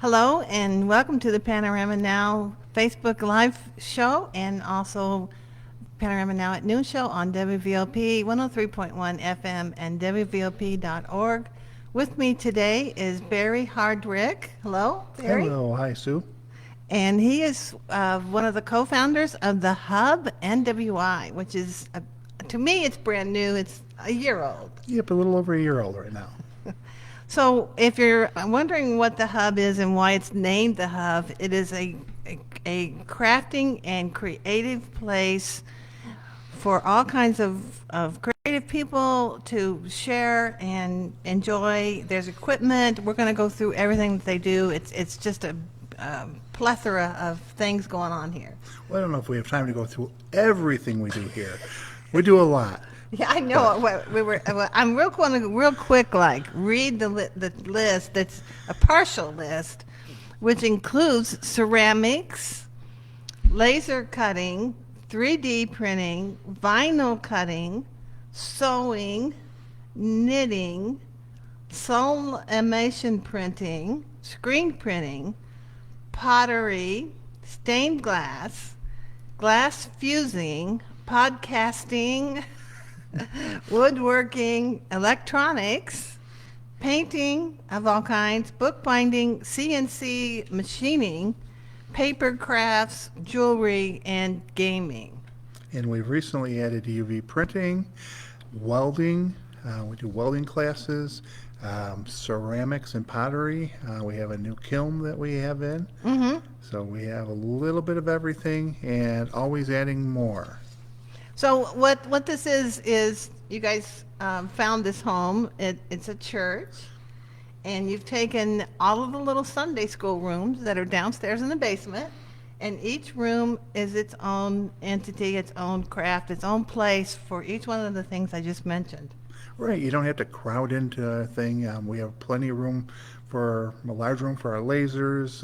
Hello and welcome to the Panorama Now Facebook Live show and also Panorama Now at noon show on WVLP 103.1 FM and WVLP.org. With me today is Barry Hardrick. Hello, Barry. Hello, hi Sue. And he is one of the co-founders of the Hub NWI, which is, to me, it's brand new. It's a year old. Yep, a little over a year old right now. So if you're wondering what the Hub is and why it's named the Hub, it is a crafting and creative place for all kinds of creative people to share and enjoy. There's equipment. We're going to go through everything that they do. It's just a plethora of things going on here. Well, I don't know if we have time to go through everything we do here. We do a lot. Yeah, I know. I'm real quick, like read the list. That's a partial list, which includes ceramics, laser cutting, 3D printing, vinyl cutting, sewing, knitting, sublimation printing, screen printing, pottery, stained glass, glass fusing, podcasting, woodworking, electronics, painting of all kinds, bookbinding, CNC machining, paper crafts, jewelry, and gaming. And we've recently added UV printing, welding. We do welding classes, ceramics and pottery. We have a new kiln that we have in. Mm-hmm. So we have a little bit of everything and always adding more. So what this is you guys found this home. It's a church, and you've taken all of the little Sunday school rooms that are downstairs in the basement, and each room is its own entity, its own craft, its own place for each one of the things I just mentioned. Right, you don't have to crowd into a thing. We have plenty of room for a large room for our lasers,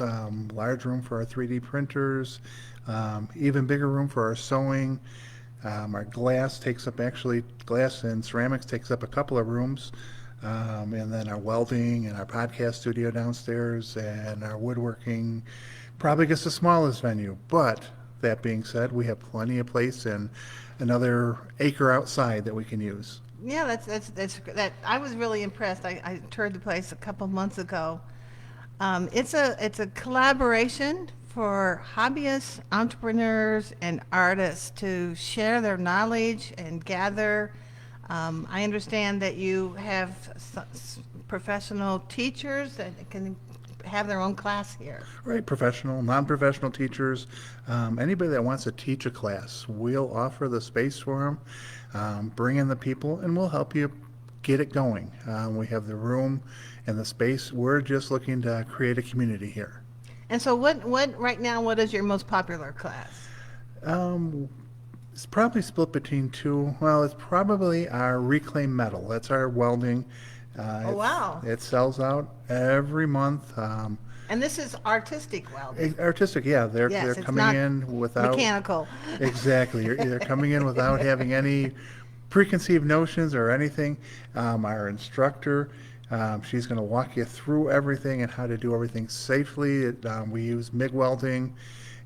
large room for our 3D printers, even bigger room for our sewing. Our glass and ceramics takes up a couple of rooms, and then our welding and our podcast studio downstairs and our woodworking probably gets the smallest venue. But that being said, we have plenty of place and another acre outside that we can use. Yeah, that. I was really impressed. I toured the place a couple months ago. It's a collaboration for hobbyists, entrepreneurs, and artists to share their knowledge and gather. I understand that you have professional teachers that can have their own class here. Right, professional, non-professional teachers, anybody that wants to teach a class, we'll offer the space for them, bring in the people, and we'll help you get it going. We have the room and the space. We're just looking to create a community here. And so what right now, what is your most popular class? It's probably split between two. Well, it's probably our reclaimed metal. That's our welding. Oh, wow. It sells out every month. And this is artistic welding. Artistic, yeah. They're Yes, it's coming not in without mechanical. Exactly. They're coming in without having any preconceived notions or anything. Our instructor, she's going to walk you through everything and how to do everything safely. We use MIG welding,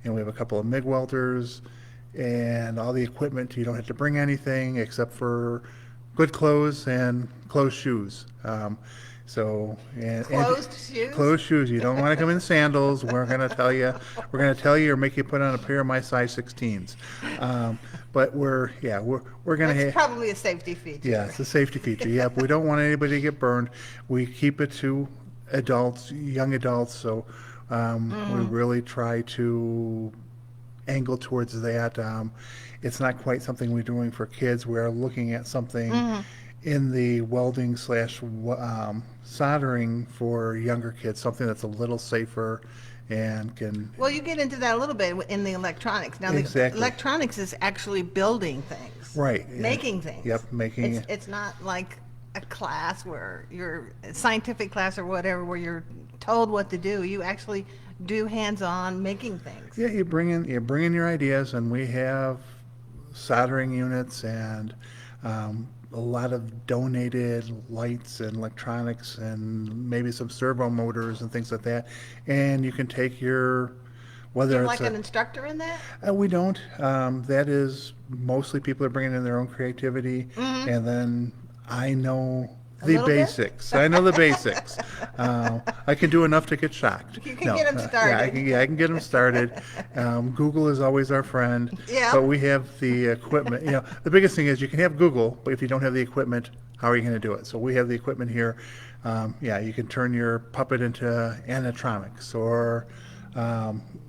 and we have a couple of MIG welders, and all the equipment. You don't have to bring anything except for good clothes and closed shoes. Closed shoes? Closed shoes. You don't want to come in sandals. We're going to tell you or make you put on a pair of my size 16s. But we're going to That's probably a safety feature. Yeah, it's a safety feature. Yeah, we don't want anybody to get burned. We keep it to adults, young adults. So we really try to angle towards that. It's not quite something we're doing for kids. We're looking at something in the welding / soldering for younger kids, something that's a little safer and can... Well, you get into that a little bit in the electronics. Now, Exactly. the electronics is actually building things. Right. Yeah. Making things. Yep, making... It's not like a class where you're a scientific class or whatever where you're told what to do. You actually do hands-on making things. Yeah, you bring in your ideas, and we have soldering units and a lot of donated lights and electronics and maybe some servo motors and things like that. And you can take your, Do you whether have it's like an instructor in that? we don't. That is mostly people are bringing in their own creativity, and then I know A the little bit? basics. I know the basics. I can do enough to get shocked. You can No, get 'em yeah, I started. can. Yeah, I can get them started. Google is always our friend, Yeah. but we have the equipment. The biggest thing is you can have Google, but if you don't have the equipment, how are you going to do it? So we have the equipment here. Yeah, you can turn your puppet into animatronics or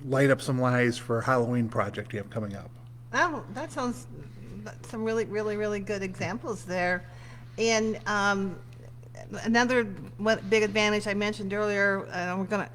light up some lights for a Halloween project you have coming up. Oh, that sounds that's some really, really, really good examples there. And another big advantage I mentioned earlier, we're gonna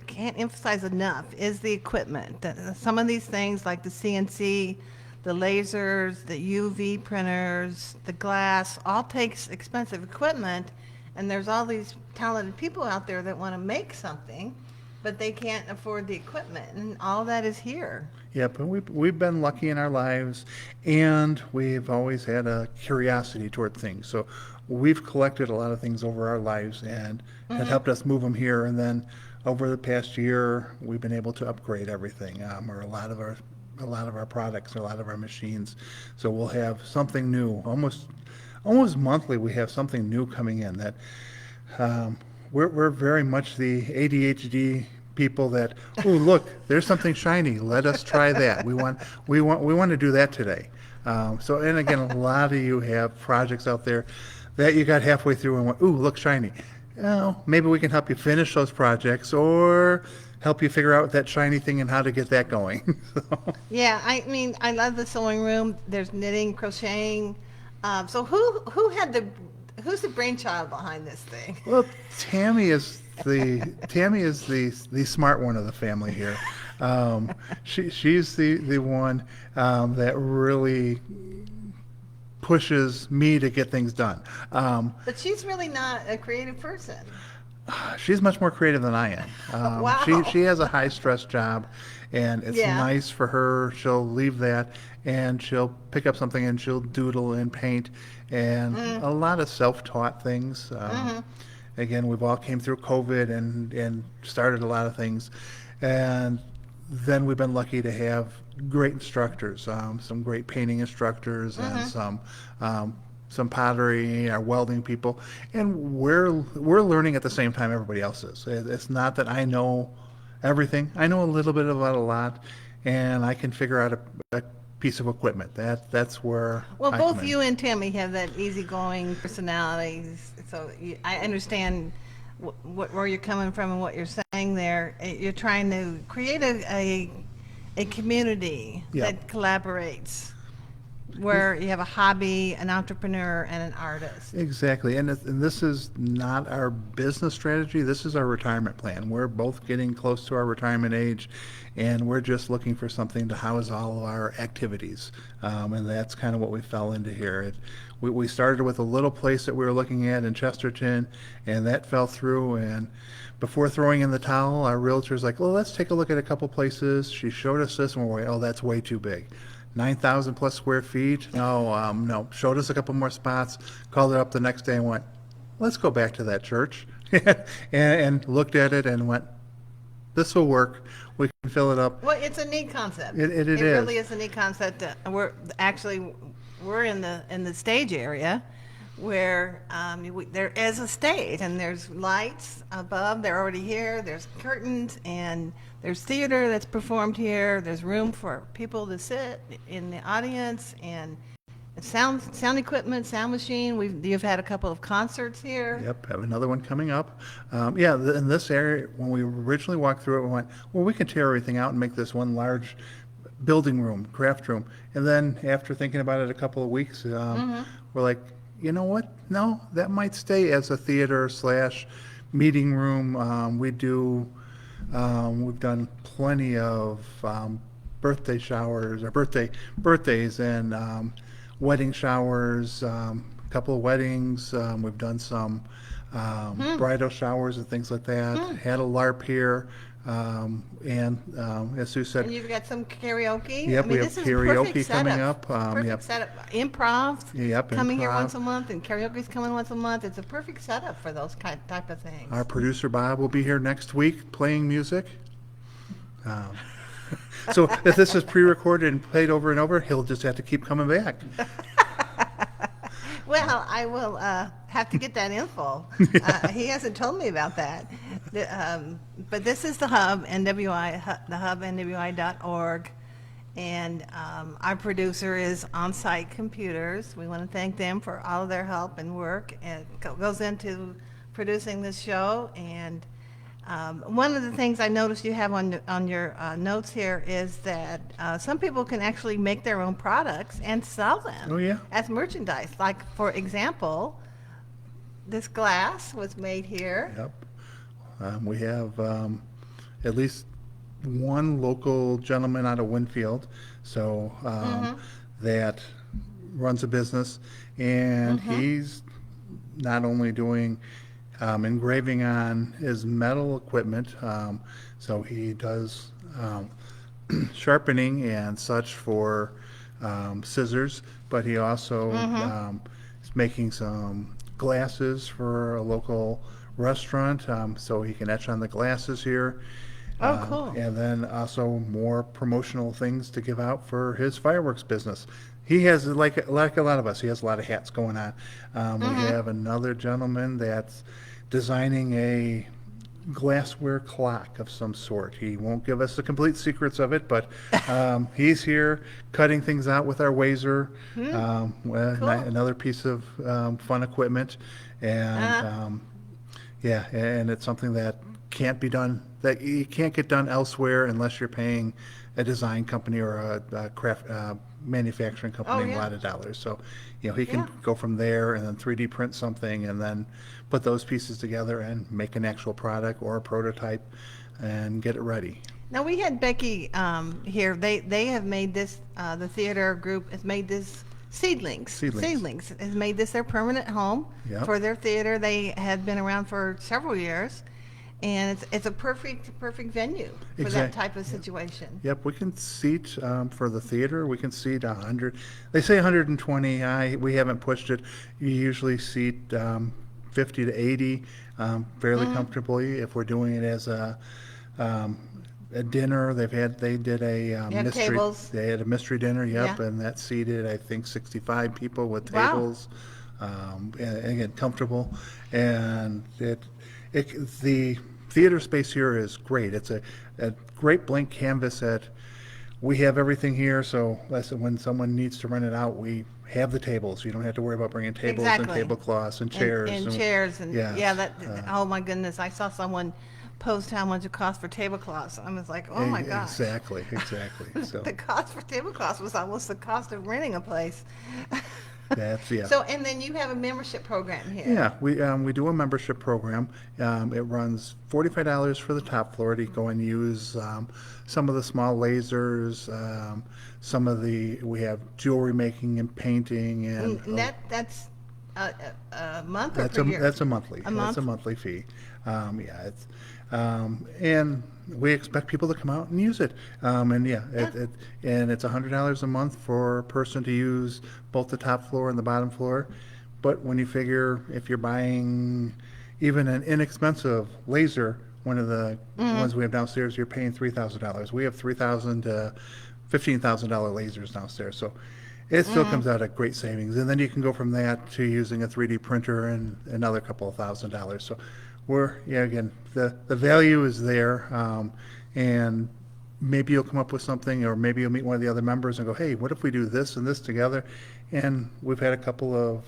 can't emphasize enough, is the equipment. Some of these things like the CNC, the lasers, the UV printers, the glass, all takes expensive equipment. And there's all these talented people out there that want to make something, but they can't afford the equipment, and all that is here. Yep, and we've been lucky in our lives, and we've always had a curiosity toward things. So we've collected a lot of things over our lives, and it helped us move them here. And then over the past year, we've been able to upgrade everything, or a lot of our products, or a lot of our machines. So we'll have something new almost monthly. We have something new coming in that we're very much the ADHD people that, oh, look, there's something shiny. Let us try that. We want to do that today. And again, a lot of you have projects out there that you got halfway through and went, ooh, look shiny. Maybe we can help you finish those projects or help you figure out that shiny thing and how to get that going. Yeah, I mean, I love the sewing room. There's knitting, crocheting. So who's the brainchild behind this thing? Well, Tammy is the smart one of the family here. She's the one that really pushes me to get things done. But she's really not a creative person. She's much more creative than I am. Wow. She has a high stress job, and it's Yeah. nice for her. She'll leave that and she'll pick up something and she'll doodle and paint and a lot of self-taught things. Again, we've all came through COVID and started a lot of things, and then we've been lucky to have great instructors, some great painting instructors and some pottery, our welding people, and we're learning at the same time everybody else is. It's not that I know everything. I know a little bit about a lot, and I can figure out a piece of equipment. That's where Well, I both come in. you and Tammy have that easygoing personalities, so I understand where you're coming from and what you're saying there. You're trying to create a community Yeah. that collaborates, where you have a hobby, an entrepreneur, and an artist. Exactly, and this is not our business strategy. This is our retirement plan. We're both getting close to our retirement age, and we're just looking for something to house all of our activities, and that's kind of what we fell into here. We started with a little place that we were looking at in Chesterton, and that fell through. And before throwing in the towel, our realtor's like, "Well, let's take a look at a couple places." She showed us this, and we're like, "Oh, that's way too big." 9,000 plus square feet. No, no. Showed us a couple more spots. Called it up the next day and went, let's go back to that church, and looked at it and went, this will work. We can fill it up. Well, it's a neat concept. It is. Really is a neat concept. We're in the stage area where there is a stage and there's lights above. They're already here. There's curtains and there's theater that's performed here. There's room for people to sit in the audience and sound equipment, sound machine. You've had a couple of concerts here. Yep, have another one coming up. In this area, when we originally walked through it, we went, well, we can tear everything out and make this one large building room, craft room. And then after thinking about it a couple of weeks, we're like, you know what? No, that might stay as a theater / meeting room. We've done plenty of birthday showers or birthdays and wedding showers, a couple of weddings. We've done some bridal showers and things like that. Had a LARP here. As Sue said, And you've got some karaoke. yep, I we mean, have this is a perfect karaoke coming setup. up. Perfect Yep, setup. Improv yep, coming here improv. once a month, and karaoke's coming once a month. It's a perfect setup for those type of things. Our producer Bob will be here next week playing music. Um, so if this is pre-recorded and played over and over, he'll just have to keep coming back. Well, I will have to get that info. He hasn't told me about that. But this is the Hub, NWI, the Hub, NWI.org. And our producer is On Site Computers. We want to thank them for all of their help and work. It goes into producing this show. And one of the things I noticed you have on your notes here is that some people can actually make their own products and sell them Oh, yeah. as merchandise. Like, for example, this glass was made here. Yep. We have at least one local gentleman out of Winfield, so that runs a business, and he's not only doing engraving on his metal equipment, so he does sharpening and such for scissors, but he also is making some glasses for a local restaurant, so he can etch on the glasses here. Oh, cool. And then also more promotional things to give out for his fireworks business. He has, like a lot of us, he has a lot of hats going on. We have another gentleman that's designing a glassware clock of some sort. He won't give us the complete secrets of it, but he's here cutting things out with our Wazer, another piece of fun equipment. And yeah, and it's something that can't be done, that you can't get done elsewhere unless you're paying a design company or a craft manufacturing company a lot of dollars. So, he can go from there and then 3D print something and then put those pieces together and make an actual product or a prototype and get it ready. Now, we had Becky here. They have made this, the theater group has made this Seedlings has made this their permanent home for their theater. They had been around for several years, and it's a perfect venue for that type of situation. Yep, we can seat for the theater. We can seat 100. They say 120. We haven't pushed it. You usually seat 50 to 80 fairly comfortably. If we're doing it as a dinner, they did a mystery. Tables. They had a mystery dinner. Yep, Yeah. and that seated I think 65 people with tables. And again, comfortable, and the theater space here is great. It's a great blank canvas that we have everything here. So when someone needs to rent it out, we have the tables. You don't have to worry about bringing tables and tablecloths and chairs. And chairs. And oh my goodness, I saw someone post how much it cost for tablecloths. I was like, oh my gosh. Exactly. So the cost for tablecloths was almost the cost of renting a place. That's So, and then you have a membership program here. Yeah, we do a membership program. It runs $45 for the top floor to go and use some of the small lasers. We have jewelry making and painting, and that's a month or that's per year? That's a monthly. A month? That's a monthly fee. And we expect people to come out and use it. And it's $100 a month for a person to use both the top floor and the bottom floor. But when you figure if you're buying even an inexpensive laser, one of the ones we have downstairs, you're paying $3,000. We have $3,000 to $15,000 lasers downstairs. So it still comes out at great savings. And then you can go from that to using a 3D printer and another couple of $1,000s. So again, the value is there, and maybe you'll come up with something, or maybe you'll meet one of the other members and go, hey, what if we do this and this together? And we've had a couple of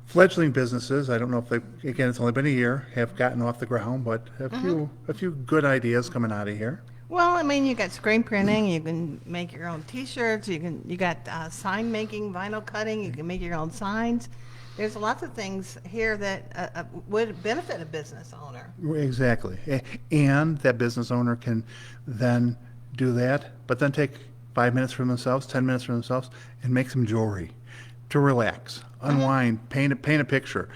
fledgling businesses. I don't know if again, it's only been a year, have gotten off the ground, but a few good ideas coming out of here. Well, I mean, you got screen printing. You can make your own T-shirts. You got sign making, vinyl cutting. You can make your own signs. There's lots of things here that would benefit a business owner. Exactly. And that business owner can then do that, but then take 5 minutes for themselves, 10 minutes for themselves, and make some jewelry to relax, unwind, paint a picture,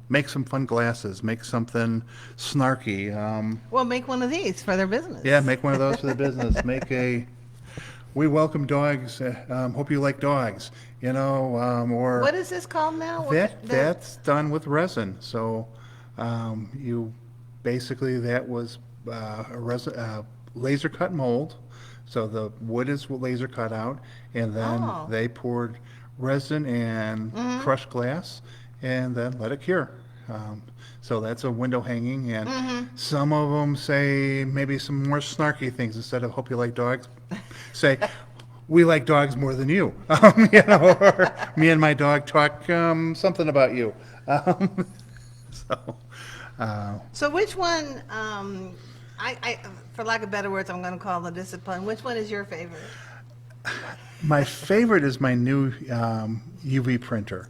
make some fun glasses, make something snarky. Well, make one of these for their business. Yeah, make one of those for the business. We welcome dogs. Hope you like dogs. Or What is this called now? that's done with resin. So you basically that was a resin, laser cut mold. So the wood is laser cut out, and then Oh. they poured resin and crushed glass, and then let it cure. So that's a window hanging, and some of them say maybe some more snarky things instead of "Hope you like dogs." Say, "We like dogs more than you," or "Me and my dog talk something about you." Um, so, So which one, for lack of better words, I'm going to call the discipline. Which one is your favorite? my favorite is my new UV printer.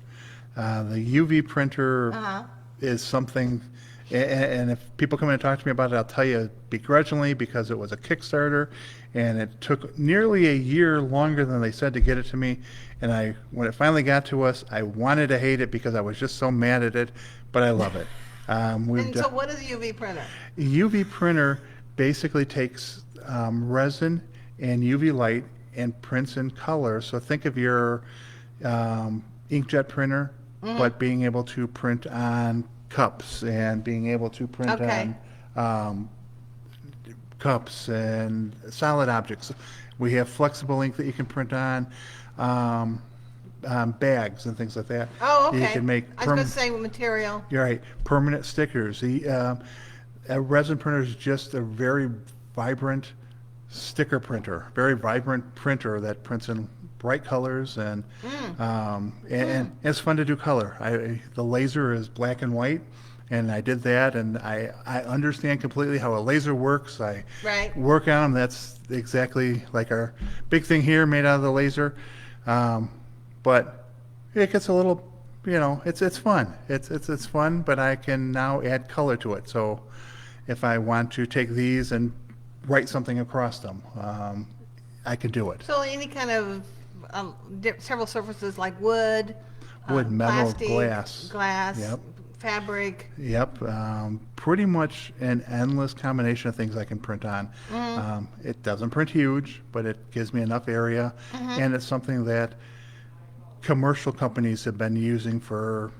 The UV printer is something, and if people come in and talk to me about it, I'll tell you begrudgingly because it was a Kickstarter, and it took nearly a year longer than they said to get it to me. And when it finally got to us, I wanted to hate it because I was just so mad at it, but I love it. And so what is a UV printer? UV printer basically takes resin and UV light and prints in color. So think of your inkjet printer, but being able to print on cups and being able to print Okay. on cups and solid objects. We have flexible ink that you can print on bags and things like that. Oh, okay. You can make I was going to say material. you're right. Permanent stickers. A resin printer is just a very vibrant sticker printer, very vibrant printer that prints in bright colors and it's fun to do color. The laser is black and white, and I did that, and I understand completely how a laser works. I Right. work on them. That's exactly like our big thing here, made out of the laser. But it gets a little, it's fun. It's fun, but I can now add color to it. So if I want to take these and write something across them, I can do it. So any kind of several surfaces like wood, Wood, metal, plastic, glass. Yep. fabric. Yep. Pretty much an endless combination of things I can print on. It doesn't print huge, but it gives me enough area, and it's something that commercial companies have been using for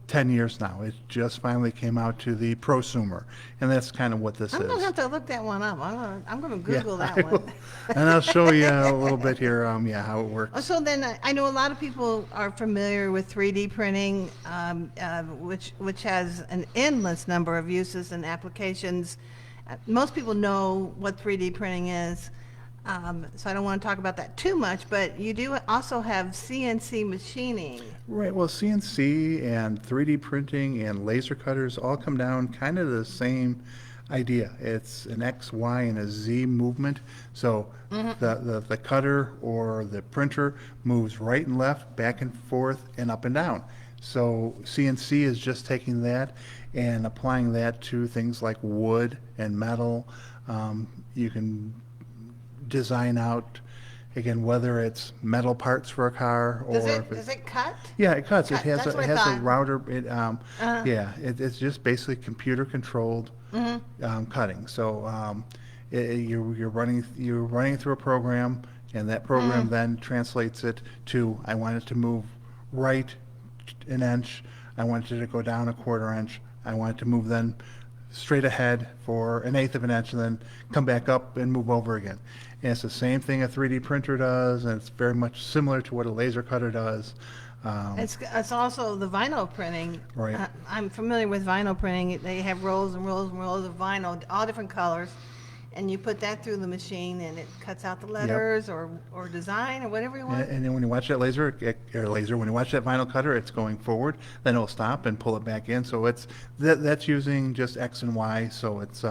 10 years now. It just finally came out to the prosumer, and that's kind of what this I'm is. going to have to look that one up. I'm going to Google I that will. one. And I'll show you a little bit here, how it works. So then I know a lot of people are familiar with 3D printing, which has an endless number of uses and applications. Most people know what 3D printing is, so I don't want to talk about that too much, but you do also have CNC machining. Right, well, CNC and 3D printing and laser cutters all come down kind of the same idea. It's an X, Y, and a Z movement. So the cutter or the printer moves right and left, back and forth, and up and down. So CNC is just taking that and applying that to things like wood and metal. You can design out, again, whether it's metal parts for a car or Does it cut? yeah, it cuts. Cut. It has That's a, what it I has a thought. router. It's just basically computer controlled cutting. So you're running through a program, and that program then translates it to I want it to move right an inch. I want it to go down a quarter inch. I want it to move then straight ahead for an eighth of an inch and then come back up and move over again. And it's the same thing a 3D printer does, and it's very much similar to what a laser cutter does. It's also the vinyl printing. Right. I'm familiar with vinyl printing. They have rolls and rolls and rolls of vinyl, all different colors, and you put that through the machine, and it cuts out the letters or design or whatever you want. And then when you watch that when you watch that vinyl cutter, it's going forward, then it'll stop and pull it back in. So that's using just X and Y, so it's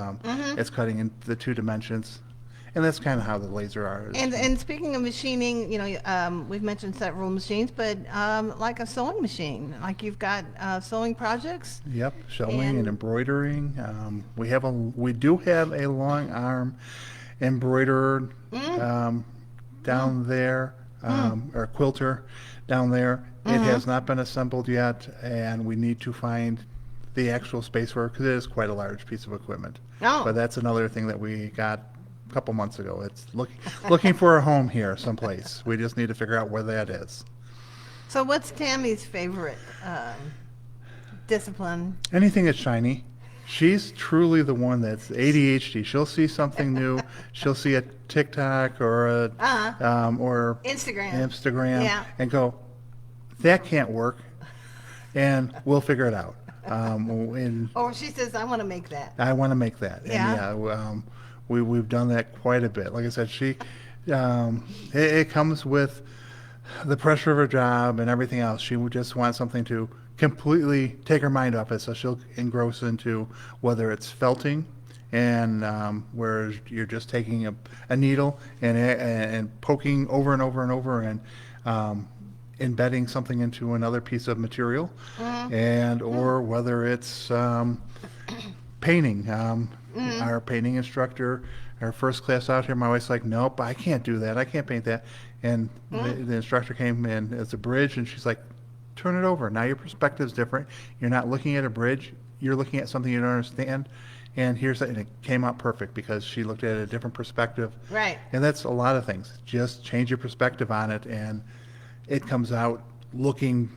cutting in the two dimensions. And that's kind of how the laser are. And speaking of machining, we've mentioned several machines, but like a sewing machine, like you've got sewing projects. Yep, sewing and embroidering. We do have a long arm embroiderer down there, or quilter down there, It has not been assembled yet, and we need to find the actual space for it because it is quite a large piece of equipment. Oh. But that's another thing that we got a couple months ago. It's looking for a home here someplace. We just need to figure out where that is. So what's Tammy's favorite discipline? Anything that's shiny. She's truly the one that's ADHD. She'll see something new. She'll see a TikTok or or Instagram, Yeah. and go, that can't work, and we'll figure it out. And Or she says, I want to make that. I want to make that. Yeah. And we've done that quite a bit. Like I said, it comes with the pressure of her job and everything else. She would just want something to completely take her mind off it, so she'll engross into whether it's felting and where you're just taking a needle and poking over and over and over and embedding something into another piece of material, and or whether it's painting. Our painting instructor, our first class out here, my wife's like, nope, I can't do that. I can't paint that. And the instructor came in as a bridge, and she's like, turn it over. Now your perspective's different. You're not looking at a bridge. You're looking at something you don't understand. And and it came out perfect because she looked at a different perspective. Right. And that's a lot of things. Just change your perspective on it, and it comes out looking,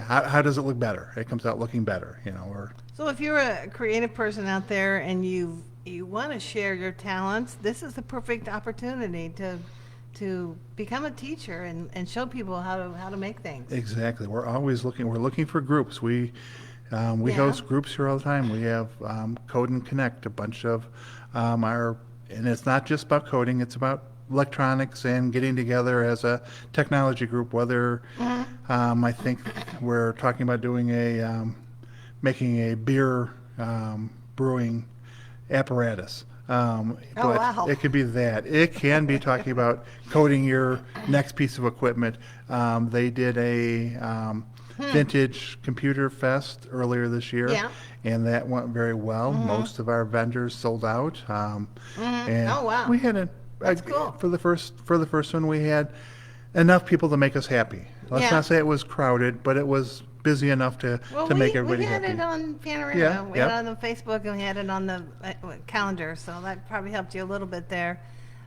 how does it look better? It comes out looking better, or. So if you're a creative person out there and you want to share your talents, this is the perfect opportunity to become a teacher and show people how to make things. Exactly. We're always looking for groups. We host groups here all the time. We have Code and Connect, a bunch of and it's not just about coding, it's about electronics and getting together as a technology group, whether I think we're talking about doing making a beer brewing apparatus. But wow. it could be that. It can be talking about coding your next piece of equipment. They did a vintage computer fest earlier this year, and that went very well. Most of our vendors sold out. And Oh, wow. we had That's cool. for the first one, we had enough people to make us happy. Let's not say it was crowded, but it was busy enough to make everybody we had happy. it on Panorama. Yeah, We had it on the Facebook, and we had it on the calendar, so that probably helped you a little bit there.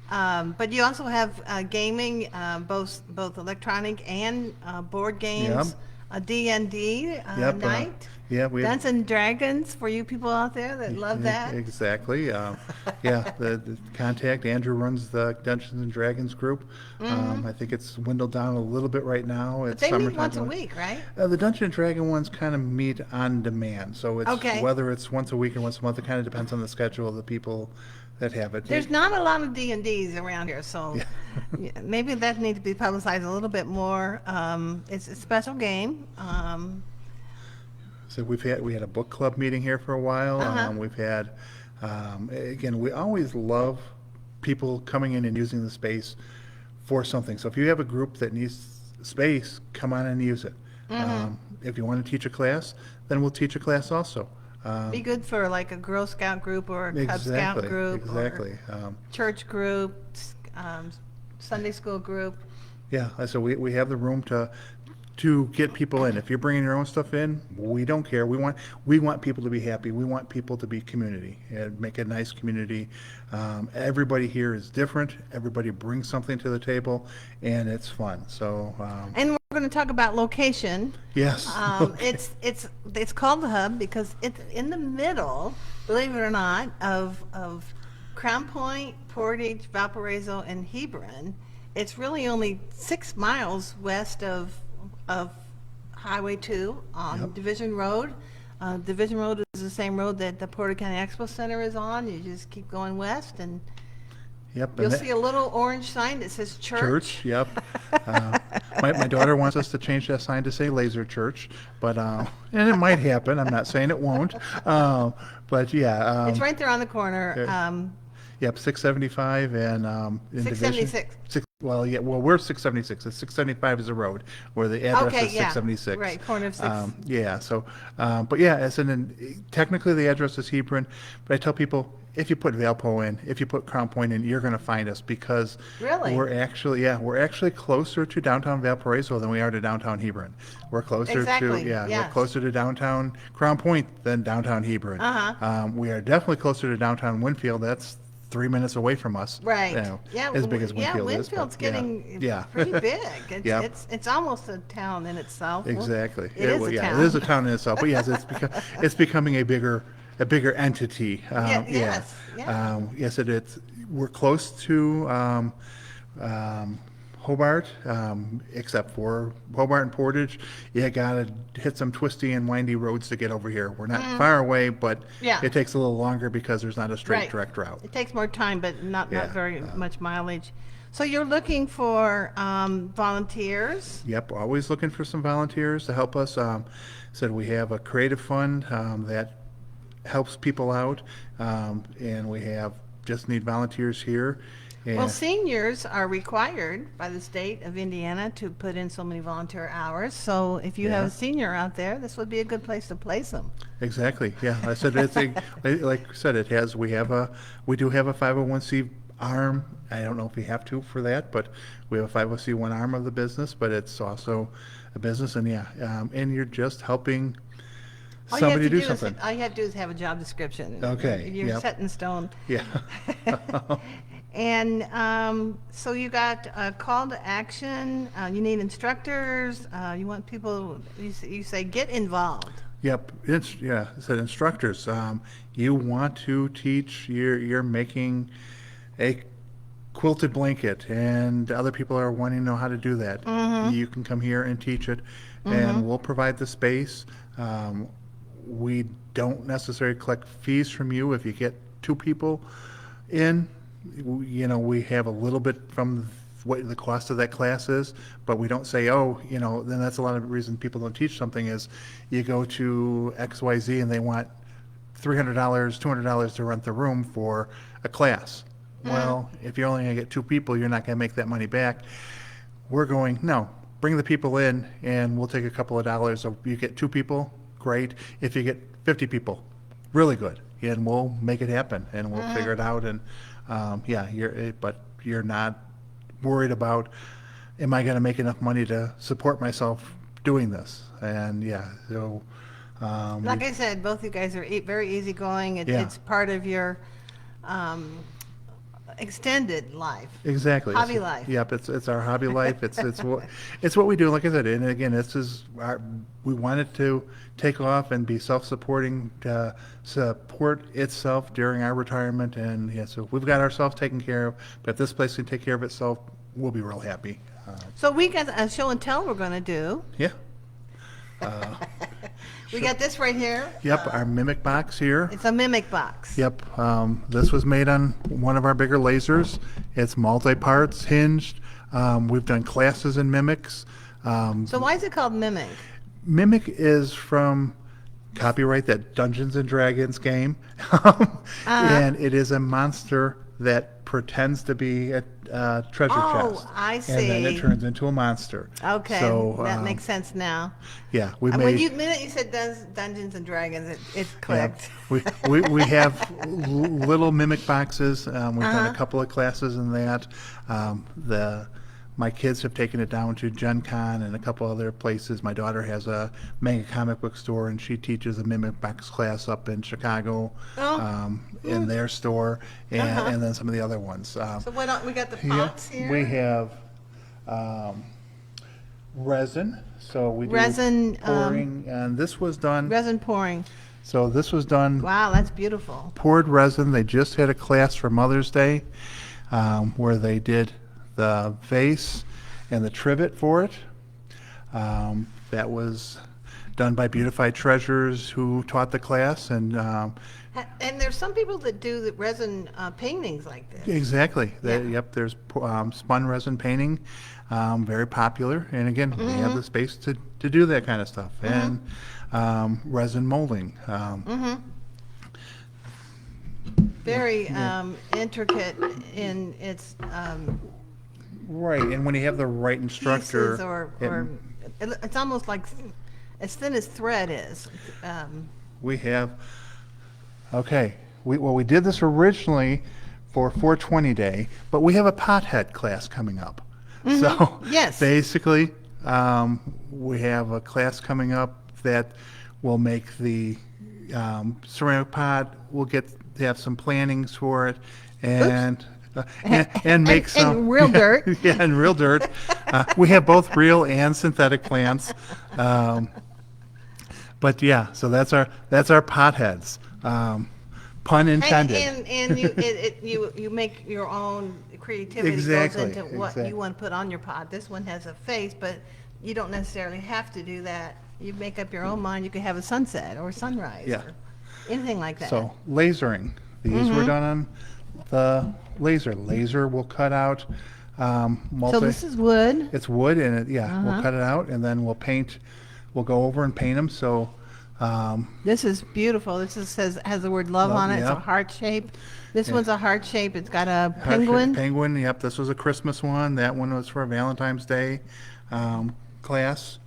But you also have gaming, both electronic and board games. A D&D night. We have Dungeons and Dragons for you people out there that love that. Exactly. The contact. Andrew runs the Dungeons and Dragons group. I think it's dwindled down a little bit right now. It's They meet summertime. once a week, right? The Dungeons and Dragon ones kind of meet on demand, so it's Okay. whether it's once a week or once a month. It kind of depends on the schedule of the people that have it. There's not a lot of D&Ds around here, so maybe that needs to be publicized a little bit more. It's a special game. So we had a book club meeting here for a while. We've had again, we always love people coming in and using the space for something. So if you have a group that needs space, come on and use it. If you want to teach a class, then we'll teach a class also. Be good for like a Girl Scout group or a Cub Scout group. Exactly. Or church group, Sunday school group. Yeah, so we have the room to get people in. If you're bringing your own stuff in, we don't care. We want people to be happy. We want people to be community and make a nice community. Everybody here is different. Everybody brings something to the table, and it's fun. So. And we're going to talk about location. Yes. It's called the Hub because it's in the middle, believe it or not, of Crown Point, Portage, Valparaiso, and Hebron. It's really only 6 miles west of Highway 2 on Division Road. Division Road is the same road that the Porter County Expo Center is on. You just keep going west, and you'll see a little orange sign that says church. Yep. My daughter wants us to change that sign to say Laser Church, but and it might happen. I'm not saying it won't, but yeah. It's right there on the corner. Yep, 675 and in Division. 676. Well, yeah, well, we're 676. It's 675 is the road where the address Okay, is yeah. 676. Right, corner of six. Yeah, so, but yeah, technically the address is Hebron, but I tell people, if you put Valpo in, if you put Crown Point in, you're going to find us because Really? we're actually closer to downtown Valparaiso than we are to downtown Hebron. Exactly, We're yes. closer to downtown Crown Point than downtown Hebron. Uh-huh. We are definitely closer to downtown Winfield. That's 3 minutes away from us. Right. Yeah, As big as yeah, Winfield is, but Winfield's yeah, getting yeah. pretty big. It's Yep. it's almost a town in itself. Well, Exactly. it is well, a yeah, town. it is a town in itself, but yes, it's becoming a bigger entity. Yeah, Yeah. yes, yeah. Yes, we're close to um, Hobart, except for Hobart and Portage. You gotta hit some twisty and windy roads to get over here. We're not far away, but Yeah. it takes a little longer because there's not a straight Right. direct route. It takes more time, but not Yeah. very much mileage. So you're looking for volunteers? Yep, always looking for some volunteers to help us. Said we have a creative fund that helps people out, and we just need volunteers here. Well, And seniors are required by the state of Indiana to put in so many volunteer hours. So if you have Yeah. a senior out there, this would be a good place to place them. exactly, yeah. I said like I said, we do have a 501c arm. I don't know if we have to for that, but we have a 501c1 arm of the business, but it's also a business, and yeah, and you're just helping somebody do something. All you have to do is have a job description. Okay, You're yep. set in stone. Yeah. And so you got a call to action. You need instructors. You want people. You say get involved. Yep, it said instructors. You want to teach, you're making a quilted blanket, and other people are wanting to know how to do that. You can come here and teach it, and we'll provide the space. We don't necessarily collect fees from you if you get two people in. We have a little bit from what the cost of that class is, but we don't say, then that's a lot of the reason people don't teach something is you go to XYZ and they want $300, $200 to rent the room for a class. Well, if you're only going to get two people, you're not going to make that money back. We're going, no, bring the people in and we'll take a couple of dollars. So you get two people, great. If you get 50 people, really good. And we'll make it happen and we'll figure it out. And but you're not worried about, am I going to make enough money to support myself doing this? And so. Like I said, both you guys are very easygoing. Yeah. It's part of your extended life. Exactly. Hobby life. Yep, it's our hobby life. It's what we do. Like I said, and again, we want it to take off and be self-supporting, to support itself during our retirement. And so we've got ourselves taken care of. But if this place can take care of itself, we'll be real happy. So we got a show and tell we're going to do. Yeah. We got this right here. Yep, our mimic box here. It's a mimic box. Yep, this was made on one of our bigger lasers. It's multi-parts, hinged. We've done classes in mimics. So why is it called mimic? Mimic is from copyright that Dungeons and Dragons game, and it is a monster that pretends to be a treasure chest. Oh, I see. And then it turns into a monster. Okay, So, that makes sense now. Yeah, we When made. you minute you said Dungeons and Dragons, it clicked. We have little mimic boxes. We've done a couple of classes in that. My kids have taken it down to Gen Con and a couple other places. My daughter has a mega comic book store, and she teaches a mimic box class up in Chicago in their store, and then some of the other ones. So what don't we got the pots here? We have resin. So we do Resin, pouring, and this was done. Resin pouring. So this was done. Wow, that's beautiful. Poured resin. They just had a class for Mother's Day where they did the vase and the trivet for it. That was done by Beautified Treasures, who taught the class, and And there's some people that do the resin paintings like this. exactly. Yeah. Yep, there's spun resin painting, very popular, and again, we have the space to do that kind of stuff, and resin molding. Very intricate in its Right, and when you have the right instructor, pieces or it- it's almost like as thin as thread is. Um, we have, okay, we did this originally for 420 Day, but we have a pothead class coming up. So Yes. basically, we have a class coming up that will make the ceramic pot. We'll get to have some plannings for it, and make some and real dirt. yeah, and real dirt. We have both real and synthetic plants. But yeah, so that's our potheads. Pun intended. And you make your own creativity Exactly, goes into what exactly. you want to put on your pot. This one has a face, but you don't necessarily have to do that. You make up your own mind. You could have a sunset or sunrise Yeah. or anything like that. So lasering. These were done on the laser. Laser will cut out So this is wood. It's wood, and we'll cut it out, and then we'll paint. We'll go over and paint them. So This is beautiful. Has the word love on it. It's a Yep. heart shape. This Yeah. one's a heart shape. It's got a heart-shaped penguin. Penguin. Yep. This was a Christmas one. That one was for a Valentine's Day class.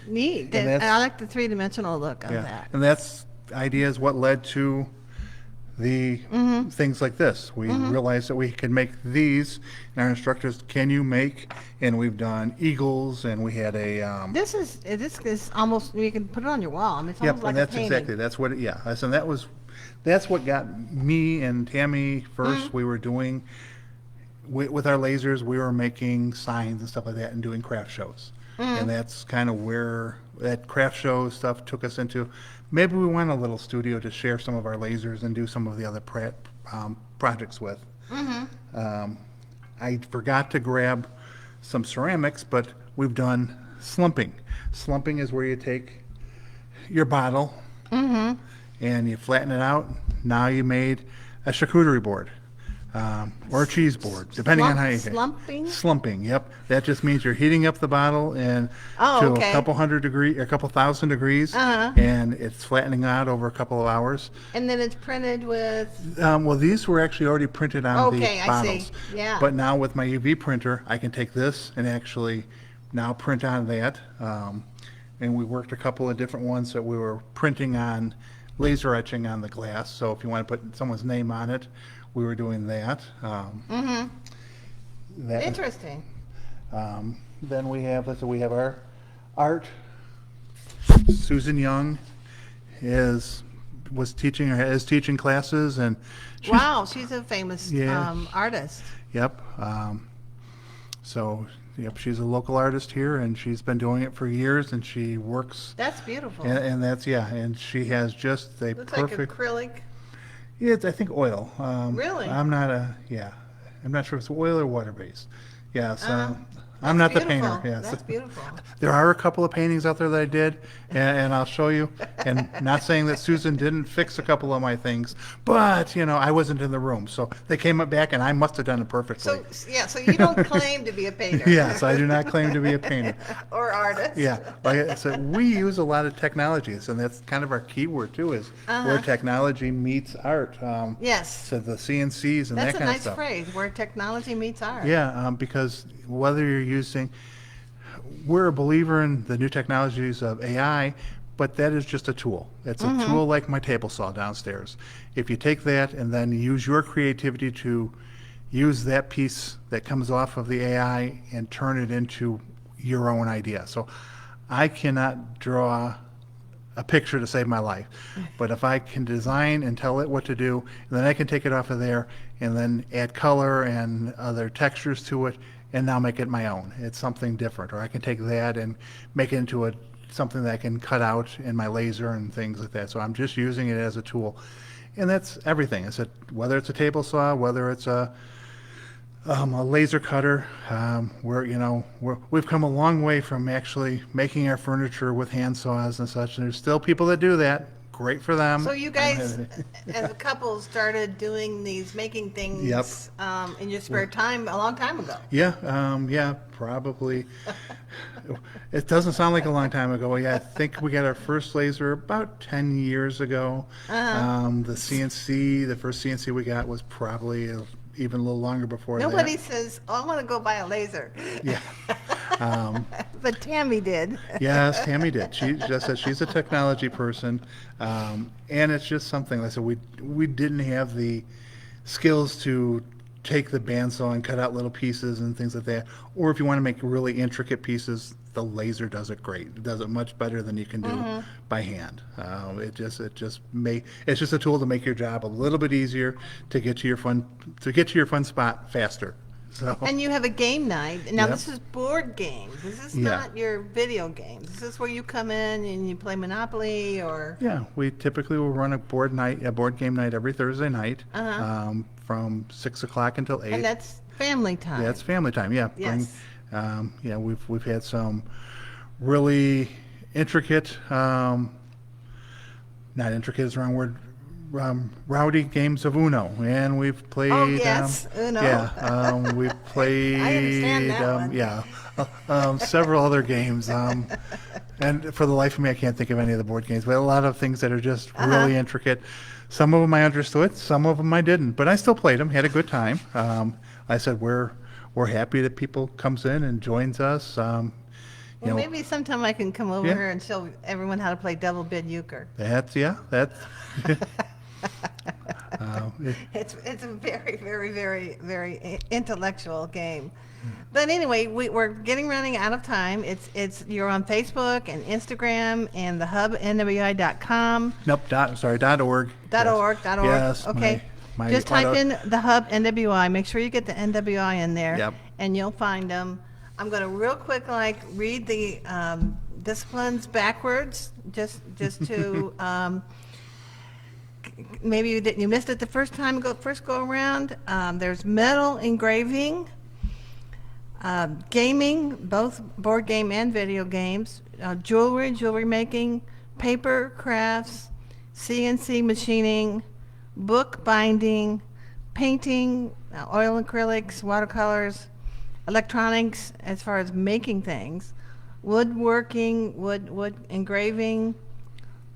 Neat. And that's- I like the three-dimensional look of Yeah, that. and that's idea is what led to the things like this. We realized that we could make these, and our instructors, can you make? And we've done eagles, and we had a This is almost, you can put it on your wall. I mean, it's yep, almost like and a that's painting. exactly that's what and that's what got me and Tammy 1st. We were doing with our lasers. We were making signs and stuff like that, and doing craft shows. And that's kind of where that craft show stuff took us into. Maybe we want a little studio to share some of our lasers and do some of the other projects with. I forgot to grab some ceramics, but we've done slumping. Slumping is where you take your bottle and you flatten it out. Now you made a charcuterie board. Or a cheese board, depending on how you Slumping? Slumping, yep. That just means you're heating up the bottle and Oh, to okay. a couple hundred degrees, a couple thousand degrees, and it's flattening out over a couple of hours. And then it's printed with, Well, these were actually already printed on Okay, the I see. bottles. Yeah. But now with my UV printer, I can take this and actually now print on that. And we worked a couple of different ones that we were printing on, laser etching on the glass. So if you want to put someone's name on it, we were doing that. That- interesting. Then we have, we have our art. Susan Young is teaching classes, and she's, Wow, she's a famous Yeah. artist. Yep. So yep, she's a local artist here, and she's been doing it for years, and she works. That's beautiful. And that's and she has just a Looks perfect. like acrylic. Yeah, it's, I think oil. Really? I'm not I'm not sure if it's oil or water based. Yeah, so Uh, I'm not the Beautiful. painter. Yes. That's beautiful. There are a couple of paintings out there that I did, and I'll show you. And not saying that Susan didn't fix a couple of my things, but I wasn't in the room, so they came up back, and I must have done it perfectly. So you don't claim to be a painter. Yes, I do not claim to be a painter. Or artist. Yeah, like I said, we use a lot of technologies, and that's kind of our keyword too, is where technology meets art. Yes. So the CNCs and That's that a kind of nice stuff. phrase, where technology meets art. Yeah, because whether you're using, we're a believer in the new technologies of AI, but that is just a tool. It's a tool like my table saw downstairs. If you take that and then use your creativity to use that piece that comes off of the AI and turn it into your own idea. So I cannot draw a picture to save my life, but if I can design and tell it what to do, then I can take it off of there and then add color and other textures to it and now make it my own. It's something different. Or I can take that and make it into something that I can cut out in my laser and things like that. So I'm just using it as a tool. And that's everything. Whether it's a table saw, whether it's a laser cutter, we've come a long way from actually making our furniture with hand saws and such. And there's still people that do that. Great for them. So you guys, as a couple, started doing making things Yep. in your spare time a long time ago. Yeah, probably. It doesn't sound like a long time ago. Yeah, I think we got our first laser about 10 years ago. The first CNC we got was probably even a little longer before Nobody that. says, "Oh, I want to go buy a laser." Yeah. Um, But Tammy did. Yes, Tammy did. She just said she's a technology person, and it's just something. Like I said, we didn't have the skills to take the bandsaw and cut out little pieces and things like that. Or if you want to make really intricate pieces, the laser does it great. It does it much better than you can do by hand. It's just a tool to make your job a little bit easier to get to your fun spot faster. So And you have a game night. Now, Yep. this is board games. This is Yeah. not your video games. This is where you come in and you play Monopoly or. Yeah, we typically will run a board game night every Thursday night, Uh-huh. from 6 o'clock until 8. And that's family time. Yeah, it's family time. Yeah, Yes. yeah, we've had some really intricate, not intricate is the wrong word, rowdy games of Uno, and we've played. Oh, yes, Uno. Yeah, we've played. I understand that one. Yeah, several other games. And for the life of me, I can't think of any of the board games. But a lot of things that are just really intricate. Some of them I understood, some of them I didn't, but I still played them. Had a good time. I said we're happy that people comes in and joins us. Well, maybe sometime I can come over Yeah. here and show everyone how to play double bid euchre. That's. It's a very, very, very, very intellectual game. But anyway, we're running out of time. You're on Facebook and Instagram and the hub NWI.com. Nope. .org. .org. Yes. Okay. my Just type auto- in the hub NWI. Make sure you get the NWI in there. Yep. And you'll find them. I'm going to real quick read the disciplines backwards, just to maybe you missed it the first go around. There's metal engraving, gaming, both board game and video games, jewelry making, paper crafts, CNC machining, book binding, painting, oil acrylics, watercolors, electronics as far as making things, woodworking, wood engraving,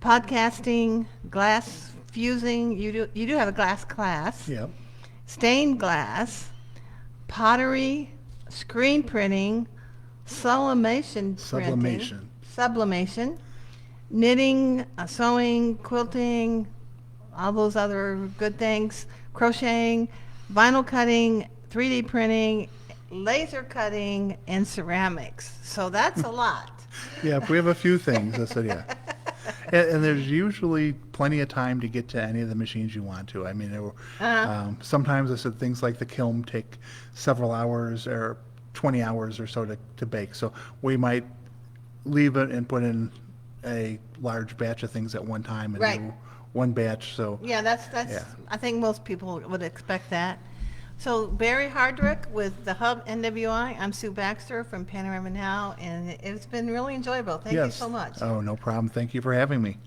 podcasting, glass fusing. You do have a glass class. Yep. Stained glass, pottery, screen printing, sublimation printing, sublimation, knitting, sewing, quilting, all those other good things, crocheting, vinyl cutting, 3D printing, laser cutting, and ceramics. So that's a lot. Yeah, if we have a few things, I said yeah. And there's usually plenty of time to get to any of the machines you want to. I mean, sometimes I said things like the kiln take several hours or 20 hours or so to bake. So we might leave it and put in a large batch of things at one time and Right. do one batch. So Yeah, that's. Yeah. I think most people would expect that. So Barry Hardrick with the Hub NWI. I'm Sue Baxter from PanoramaNOW, and it's been really enjoyable. Thank you yes. so much. Oh, no problem. Thank you for having me.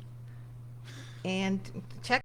And check